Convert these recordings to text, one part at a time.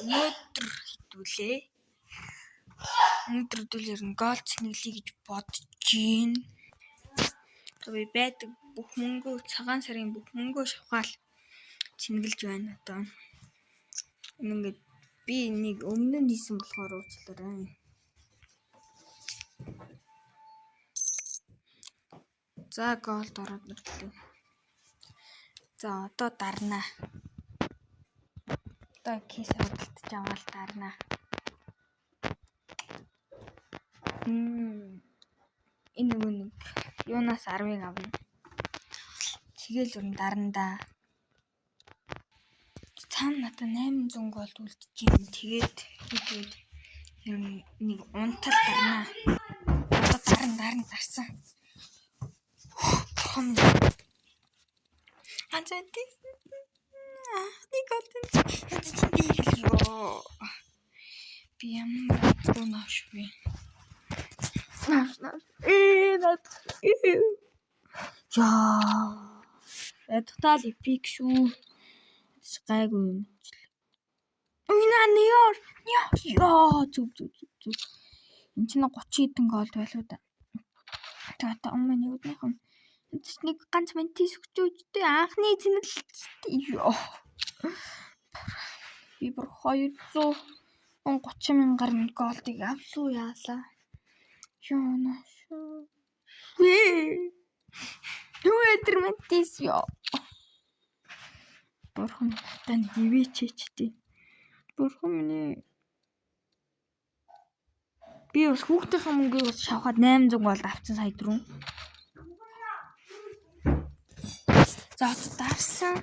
өнөөдөр хитүүлээ. Өнөөдөр ер нь гол цэнэглэе гэж бодож гин. Тэгээ байдаг бүх мөнгөө цагаан сарын бүх мөнгөө шавхаал цэнэглэж байна одоо. Ингээд би нэг өмнө нь хийсэн болохоор уучлаарай. За голд ороод ирлээ. За одоо дарнаа. Одоо кейс худалдаж аваад дарнаа. Энэ нөгөө нэг юунаас 10-ыг авна. Тэгэл ер нь дарна да. Цаана надад 800 голд үлдчихээн. Тэгээд ер нь нэг унтал дарнаа. Одоо дарсан. Анцэти. Нэг голд. Би ямар зүүнашгүй. Яа. Тотал эпик шүү. Гайгүй юм. Яа, зүг. Энд чинь 30 хэдэн голд байлуу да. За өмнө нэгнийх нь нэг ганц ментис өгчөөжтэй анхны цэнэглэлтэй. Ёо. Би бүр 230,000 голдыг авлуу яалаа. Ёонаш. Нүэтэр ментис ёо. Бурхан тань ивэчээчтэй. Бурхан минь. Би бас хүүхдийн мөнгөийг бас шавхаад 800 голд авсан сая дөрөв. За дарсан.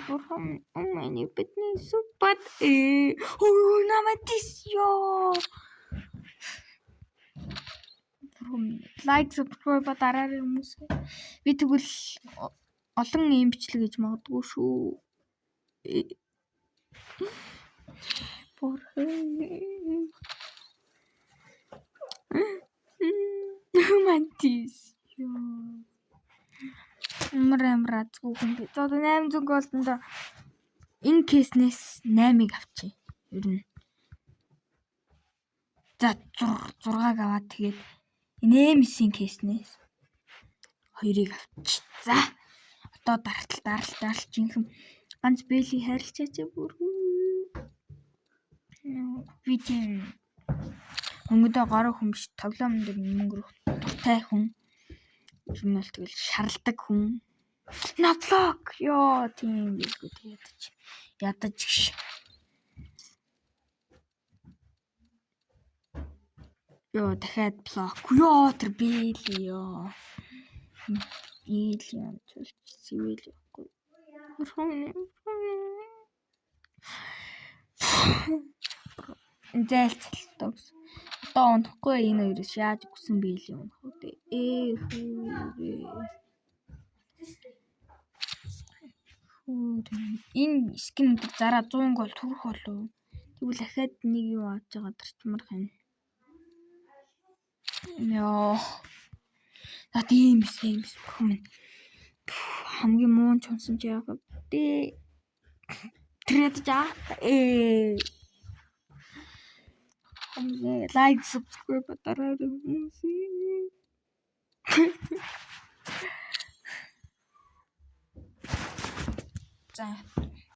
Бурхан миний бидний супад наматис ёо. Лайк subscribe дараарай хүмүүс. Би тэгвэл олон юм бичлэг гэж магадгүй шүү. Бурхан. Наматис ёо. Амраа зүгэн би. За 800 голдонд энэ кейснээс 8-ыг авчи. Ер нь. За 6-аг аваад тэгээд нэмсэн кейснээс 2-ыг авчи. За. Одоо даралтал жинхэнэ ганц бэли харилцаач бүр. Би тийм өнгөдөө гараа хүн биш тоглоом дээр мөнгө дуртай хүн. Юм бол тэгэл шарладаг хүн. Наблок ёо тийм билгүй тэгээд ядаж гш. Ёо дахиад блок. Ёо тэр били ёо. Били амтул сивэл яахгүй. Зайлцалтай. Одоо унахгүй энэ хоёроос яаж өгсөн били унах вэ? Энэ скинүүд зараа 100 гол төрөх болов. Тэгвэл дахиад нэг юу авч байгаа дурчмар хань. Яа. За тийм бүхэн. Хамгийн муу ч унсан чи яах вэ? Тэрэд жаа. Лайк subscribe дараарай хүмүүс. За